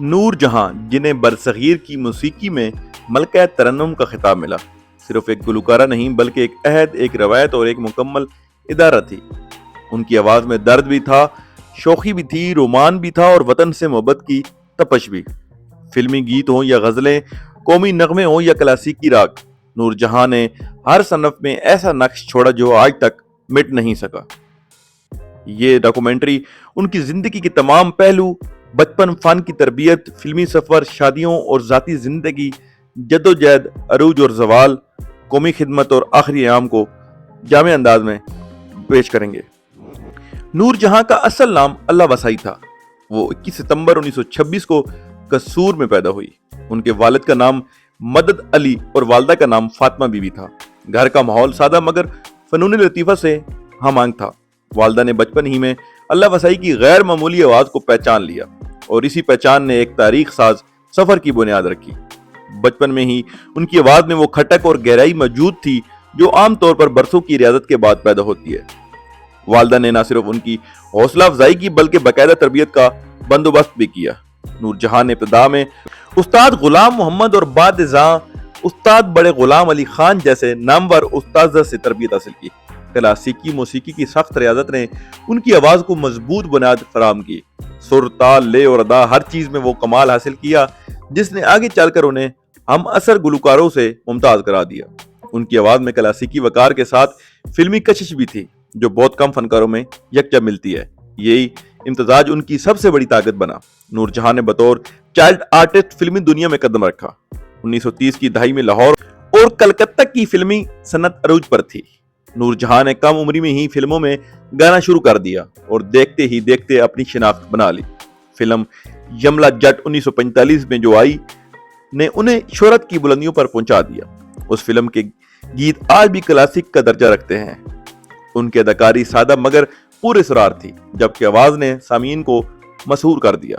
نور جہاں، جنہیں برصغیر کی موسیقی میں ملکہ ترنم کا خطاب ملا، صرف ایک گلوکارہ نہیں بلکہ ایک عہد، ایک روایت اور ایک مکمل ادارہ تھی۔ ان کی آواز میں درد بھی تھا، شوخی بھی تھی، رومان بھی تھا اور وطن سے محبت کی تپش بھی۔ فلمی گیت ہوں یا غزلیں، قومی نغمے ہوں یا کلاسیکی راگ، نور جہاں نے ہر صنف میں ایسا نقش چھوڑا جو آج تک مٹ نہیں سکا۔ یہ ڈاکومنٹری ان کی زندگی کے تمام پہلو، بچپن، فن کی تربیت، فلمی سفر، شادیوں اور ذاتی زندگی، جدوجہد، عروج اور زوال، قومی خدمت اور آخری ایام کو جامع انداز میں پیش کریں گے۔ نور جہاں کا اصل نام اللہ وسائی تھا۔ وہ 21 ستمبر 1926 کو قصور میں پیدا ہوئی۔ ان کے والد کا نام مدد علی اور والدہ کا نام فاطمہ بی بی تھا۔ گھر کا ماحول سادہ مگر فنون لطیفہ سے ہم آہنگ تھا۔ والدہ نے بچپن ہی میں اللہ وسائی کی غیر معمولی آواز کو پہچان لیا اور اسی پہچان نے ایک تاریخ ساز سفر کی بنیاد رکھی۔ بچپن میں ہی ان کی آواز میں وہ کھٹک اور گہرائی موجود تھی جو عام طور پر برسوں کی ریاضت کے بعد پیدا ہوتی ہے۔ والدہ نے نہ صرف ان کی حوصلہ افزائی کی بلکہ باقاعدہ تربیت کا بندوبست بھی کیا۔ نور جہاں نے ابتدا میں استاد غلام محمد اور بعد ازاں استاد بڑے غلام علی خان جیسے نامور استاذہ سے تربیت حاصل کی۔ کلاسیکی موسیقی کی سخت ریاضت نے ان کی آواز کو مضبوط بنیاد فراہم کی۔ سر، تال، لے اور ادا، ہر چیز میں وہ کمال حاصل کیا جس نے آگے چل کر انہیں ہم اثر گلوکاروں سے ممتاز کرا دیا۔ ان کی آواز میں کلاسیکی وقار کے ساتھ فلمی کشش بھی تھی جو بہت کم فنکاروں میں یکجا ملتی ہے۔ یہی امتزاج ان کی سب سے بڑی طاقت بنا۔ نور جہاں نے بطور چائلڈ آرٹسٹ فلمی دنیا میں قدم رکھا۔ 1930 کی دہائی میں لاہور اور کلکتہ کی فلمی صنعت عروج پر تھی۔ نور جہاں نے کم عمری میں ہی فلموں میں گانا شروع کر دیا اور دیکھتے ہی دیکھتے اپنی شناخت بنا لی۔ فلم یملا جٹ 1945 میں جو آئی نے انہیں شہرت کی بلندیوں پر پہنچا دیا۔ اس فلم کے گیت آج بھی کلاسک کا درجہ رکھتے ہیں۔ ان کی اداکاری سادہ مگر پورے اسرار تھی، جبکہ آواز نے سامعین کو مسحور کر دیا۔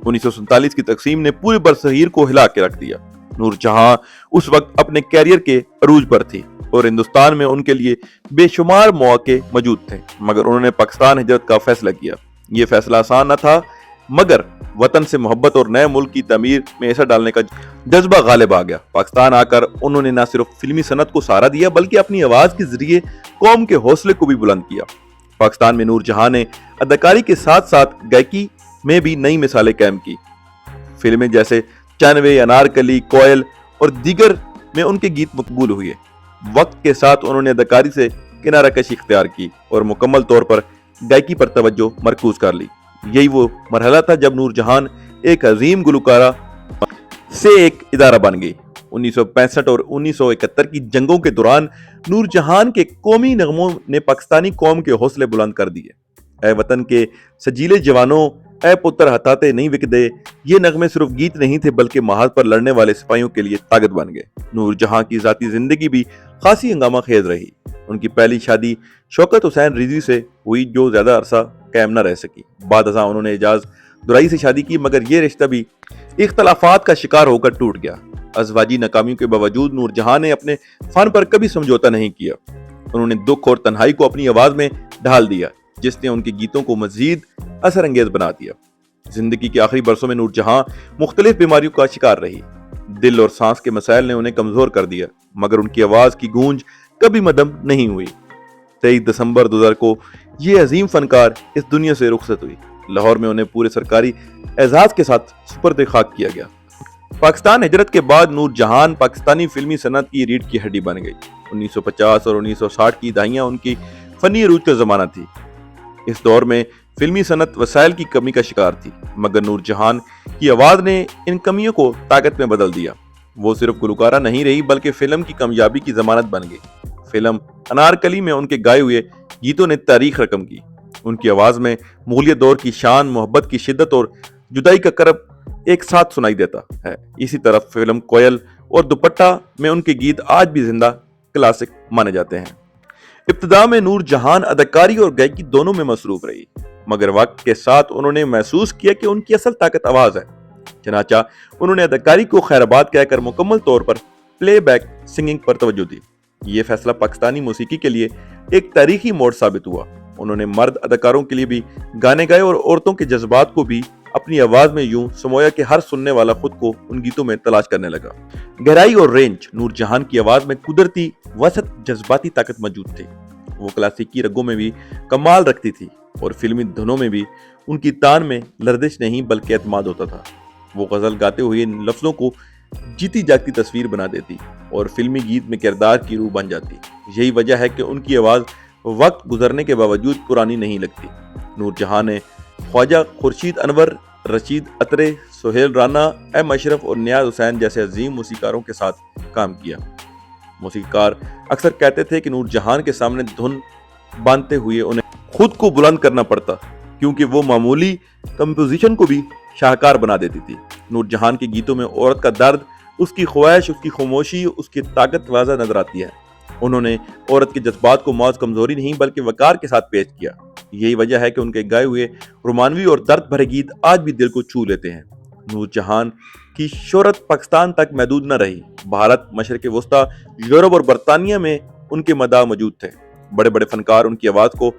1947 کی تقسیم نے پورے برصغیر کو ہلا کے رکھ دیا۔ نور جہاں اس وقت اپنے کیریئر کے عروج پر تھی اور ہندوستان میں ان کے لیے بے شمار مواقع موجود تھے، مگر انہوں نے پاکستان ہجرت کا فیصلہ کیا۔ یہ فیصلہ آسان نہ تھا، مگر وطن سے محبت اور نئے ملک کی تعمیر میں ایسا ڈالنے کا جذبہ غالب آ گیا۔ پاکستان آ کر انہوں نے نہ صرف فلمی صنعت کو سہارا دیا بلکہ اپنی آواز کے ذریعے قوم کے حوصلے کو بھی بلند کیا۔ پاکستان میں نور جہاں نے اداکاری کے ساتھ ساتھ گائیکی میں بھی نئی مثالیں قائم کی۔ فلمیں جیسے چنوے، انارکلی، کوئل اور دیگر میں ان کے گیت مقبول ہوئے۔ وقت کے ساتھ انہوں نے اداکاری سے کنارہ کشی اختیار کی اور مکمل طور پر گائیکی پر توجہ مرکوز کر لی۔ یہی وہ مرحلہ تھا جب نور جہان ایک عظیم گلوکارہ سے ایک ادارہ بن گئی۔ 1965 اور 1971 کی جنگوں کے دوران نور جہان کے قومی نغموں نے پاکستانی قوم کے حوصلے بلند کر دیے۔ اے وطن کے سجیلے جوانوں، اے پتر ہتھاتے نہیں وکدے، یہ نغمے صرف گیت نہیں تھے بلکہ محاذ پر لڑنے والے سپاہیوں کے لیے طاقت بن گئے۔ نور جہاں کی ذاتی زندگی بھی خاصی ہنگامہ خیز رہی۔ ان کی پہلی شادی شوکت حسین رضوی سے ہوئی جو زیادہ عرصہ قائم نہ رہ سکی۔ بعد ازاں انہوں نے اعجاز درائی سے شادی کی، مگر یہ رشتہ بھی اختلافات کا شکار ہو کر ٹوٹ گیا۔ ازواجی ناکامیوں کے باوجود نور جہاں نے اپنے فن پر کبھی سمجھوتا نہیں کیا۔ انہوں نے دکھ اور تنہائی کو اپنی آواز میں ڈھال دیا، جس نے ان کے گیتوں کو مزید اثر انگیز بنا دیا۔ زندگی کے آخری برسوں میں نور جہاں مختلف بیماریوں کا شکار رہی۔ دل اور سانس کے مسائل نے انہیں کمزور کر دیا، مگر ان کی آواز کی گونج کبھی مدھم نہیں ہوئی۔ 23 دسمبر 2000 کو یہ عظیم فنکار اس دنیا سے رخصت ہوئی۔ لاہور میں انہیں پورے سرکاری اعزاز کے ساتھ سپرد خاک کیا گیا۔ پاکستان ہجرت کے بعد نور جہان پاکستانی فلمی صنعت کی ریڑھ کی ہڈی بن گئی۔ 1950 اور 1960 کی دہائیاں ان کی فنی عروج کا زمانہ تھی۔ اس دور میں فلمی صنعت وسائل کی کمی کا شکار تھی، مگر نور جہان کی آواز نے ان کمیوں کو طاقت میں بدل دیا۔ وہ صرف گلوکارہ نہیں رہی بلکہ فلم کی کامیابی کی ضمانت بن گئی۔ فلم انارکلی میں ان کے گائے ہوئے گیتوں نے تاریخ رقم کی۔ ان کی آواز میں مغلیہ دور کی شان، محبت کی شدت اور جدائی کا کرب ایک ساتھ سنائی دیتا ہے۔ اسی طرح فلم کوئل اور دوپٹہ میں ان کے گیت آج بھی زندہ کلاسک مانے جاتے ہیں۔ ابتدا میں نور جہان اداکاری اور گائیکی دونوں میں مصروف رہی، مگر وقت کے ساتھ انہوں نے محسوس کیا کہ ان کی اصل طاقت آواز ہے۔ چنانچہ انہوں نے اداکاری کو خیر آباد کہہ کر مکمل طور پر پلے بیک سنگنگ پر توجہ دی۔ یہ فیصلہ پاکستانی موسیقی کے لیے ایک تاریخی موڑ ثابت ہوا۔ انہوں نے مرد اداکاروں کے لیے بھی گانے گائے اور عورتوں کے جذبات کو بھی اپنی آواز میں یوں سمویا کہ ہر سننے والا خود کو ان گیتوں میں تلاش کرنے لگا۔ گہرائی اور رینج، نور جہان کی آواز میں قدرتی وسط جذباتی طاقت موجود تھی۔ وہ کلاسیکی رگوں میں بھی کمال رکھتی تھی اور فلمی دھنوں میں بھی ان کی تان میں لرزش نہیں بلکہ اعتماد ہوتا تھا۔ وہ غزل گاتے ہوئے ان لفظوں کو جیتی جاگتی تصویر بنا دیتی اور فلمی گیت میں کردار کی روح بن جاتی۔ یہی وجہ ہے کہ ان کی آواز وقت گزرنے کے باوجود پرانی نہیں لگتی۔ نور جہاں نے خواجہ خورشید انور، رشید اترے، سہیل رانا، ایم اشرف اور نیاز حسین جیسے عظیم موسیقاروں کے ساتھ کام کیا۔ موسیقار اکثر کہتے تھے کہ نور جہان کے سامنے دھن باندھتے ہوئے انہیں خود کو بلند کرنا پڑتا، کیونکہ وہ معمولی کمپوزیشن کو بھی شاہکار بنا دیتی تھی۔ نور جہان کے گیتوں میں عورت کا درد، اس کی خواہش، اس کی خاموشی، اس کی طاقت واضح نظر آتی ہے۔ انہوں نے عورت کے جذبات کو محض کمزوری نہیں بلکہ وقار کے ساتھ پیش کیا۔ یہی وجہ ہے کہ ان کے گائے ہوئے رومانوی اور درد بھرے گیت آج بھی دل کو چھو لیتے ہیں۔ نور جہان کی شہرت پاکستان تک محدود نہ رہی۔ بھارت، مشرق وسطیٰ، یورپ اور برطانیہ میں ان کے مداح موجود تھے۔ بڑے بڑے فنکار ان کی آواز کو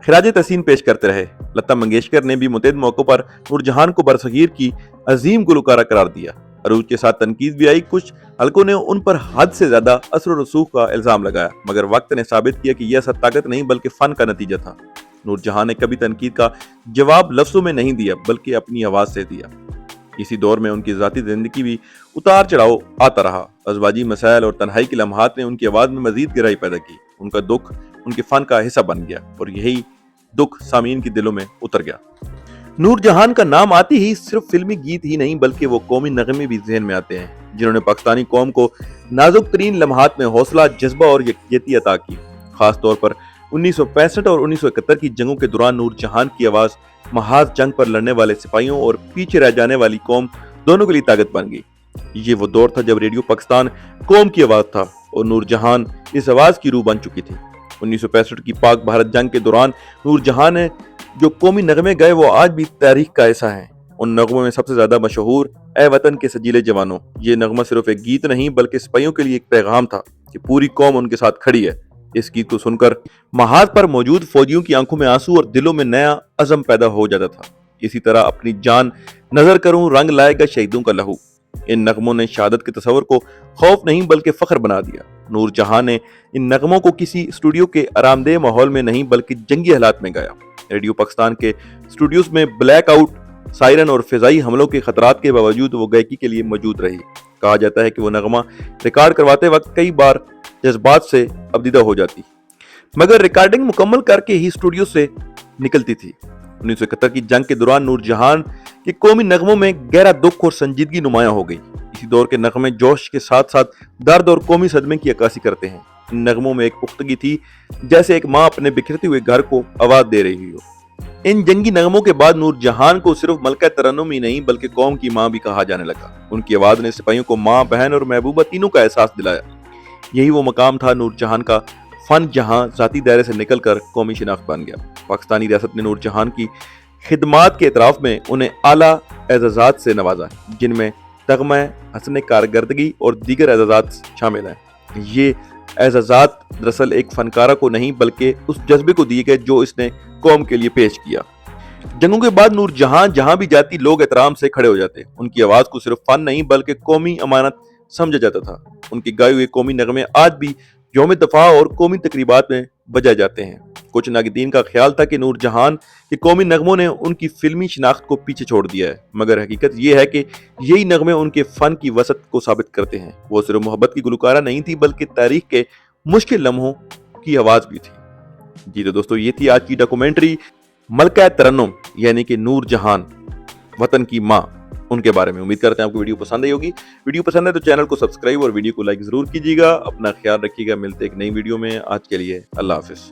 خراج تحسین پیش کرتے رہے۔ لتا منگیشکر نے بھی متعدد موقعوں پر نور جہان کو برصغیر کی عظیم گلوکارہ قرار دیا۔ عروج کے ساتھ تنقید بھی آئی، کچھ حلقوں نے ان پر حد سے زیادہ اثر و رسوخ کا الزام لگایا، مگر وقت نے ثابت کیا کہ یہ اثر طاقت نہیں بلکہ فن کا نتیجہ تھا۔ نور جہاں نے کبھی تنقید کا جواب لفظوں میں نہیں دیا بلکہ اپنی آواز سے دیا۔ اسی دور میں ان کی ذاتی زندگی بھی اتار چڑھاؤ آتا رہا۔ ازواجی مسائل اور تنہائی کے لمحات نے ان کی آواز میں مزید گہرائی پیدا کی۔ ان کا دکھ ان کے فن کا حصہ بن گیا اور یہی دکھ سامعین کے دلوں میں اتر گیا۔ نور جہان کا نام آتی ہی صرف فلمی گیت ہی نہیں بلکہ وہ قومی نغمے بھی ذہن میں آتے ہیں، جنہوں نے پاکستانی قوم کو نازک ترین لمحات میں حوصلہ، جذبہ اور یکجہتی عطا کی۔ خاص طور پر 1965 اور 1971 کی جنگوں کے دوران نور جہان کی آواز محاذ جنگ پر لڑنے والے سپاہیوں اور پیچھے رہ جانے والی قوم دونوں کے لیے طاقت بن گئی۔ یہ وہ دور تھا جب ریڈیو پاکستان قوم کی آواز تھا اور نور جہان اس آواز کی روح بن چکی تھی۔ 1965 کی پاک بھارت جنگ کے دوران نور جہاں نے جو قومی نغمے گائے وہ آج بھی تاریخ کا حصہ ہیں۔ ان نغموں میں سب سے زیادہ مشہور اے وطن کے سجیلے جوانوں، یہ نغمہ صرف ایک گیت نہیں بلکہ سپاہیوں کے لیے ایک پیغام تھا کہ پوری قوم ان کے ساتھ کھڑی ہے۔ اس گیت کو سن کر محاذ پر موجود فوجیوں کی آنکھوں میں آنسو اور دلوں میں نیا عزم پیدا ہو جاتا تھا۔ اسی طرح اپنی جان نظر کروں رنگ لائے گا شہیدوں کا لہو، ان نغموں نے شہادت کے تصور کو خوف نہیں بلکہ فخر بنا دیا۔ نور جہاں نے ان نغموں کو کسی اسٹوڈیو کے آرام دہ ماحول میں نہیں بلکہ جنگی حالات میں گایا۔ ریڈیو پاکستان کے اسٹوڈیوز میں بلیک آؤٹ، سائرن اور فضائی حملوں کے خطرات کے باوجود وہ گائیکی کے لیے موجود رہی۔ کہا جاتا ہے کہ وہ نغمہ ریکارڈ کرواتے وقت کئی بار جذبات سے ابدیدہ ہو جاتی، مگر ریکارڈنگ مکمل کر کے ہی اسٹوڈیو سے نکلتی تھی۔ 1971 کی جنگ کے دوران نور جہان کے قومی نغموں میں گہرا دکھ اور سنجیدگی نمایاں ہو گئی۔ اسی دور کے نغمے جوش کے ساتھ ساتھ درد اور قومی صدمے کی عکاسی کرتے ہیں۔ ان نغموں میں ایک پختگی تھی، جیسے ایک ماں اپنے بکھرتے ہوئے گھر کو آواز دے رہی ہو۔ ان جنگی نغموں کے بعد نور جہان کو صرف ملکہ ترنم ہی نہیں بلکہ قوم کی ماں بھی کہا جانے لگا۔ ان کی آواز نے سپاہیوں کو ماں، بہن اور محبوبہ تینوں کا احساس دلایا۔ یہی وہ مقام تھا نور جہان کا فن جہاں ذاتی دائرے سے نکل کر قومی شناخت بن گیا۔ پاکستانی ریاست نے نور جہان کی خدمات کے اعتراف میں انہیں اعلیٰ اعزازات سے نوازا، جن میں تغمہ حسن کارکردگی اور دیگر اعزازات شامل ہیں۔ یہ اعزازات دراصل ایک فنکارہ کو نہیں بلکہ اس جذبے کو دیے گئے جو اس نے قوم کے لیے پیش کیا۔ جنگوں کے بعد نور جہاں جہاں بھی جاتی لوگ احترام سے کھڑے ہو جاتے۔ ان کی آواز کو صرف فن نہیں بلکہ قومی امانت سمجھا جاتا تھا۔ ان کے گائے ہوئے قومی نغمے آج بھی یوم دفاع اور قومی تقریبات میں بجائے جاتے ہیں۔ کچھ ناقدین کا خیال تھا کہ نور جہان کے قومی نغموں نے ان کی فلمی شناخت کو پیچھے چھوڑ دیا ہے، مگر حقیقت یہ ہے کہ یہی نغمے ان کے فن کی وسعت کو ثابت کرتے ہیں۔ وہ صرف محبت کی گلوکارہ نہیں تھی بلکہ تاریخ کے مشکل لمحوں کی آواز بھی تھی۔ جی تو دوستو، یہ تھی آج کی ڈاکومنٹری ملکہ ترنم یعنی کہ نور جہان، وطن کی ماں، ان کے بارے میں۔ امید کرتے ہیں آپ کو ویڈیو پسند آئی ہوگی۔ ویڈیو پسند ہے تو چینل کو سبسکرائب اور ویڈیو کو لائک ضرور کیجیے گا۔ اپنا خیال رکھیے گا، ملتے ایک نئی ویڈیو میں۔ آج کے لیے اللہ حافظ۔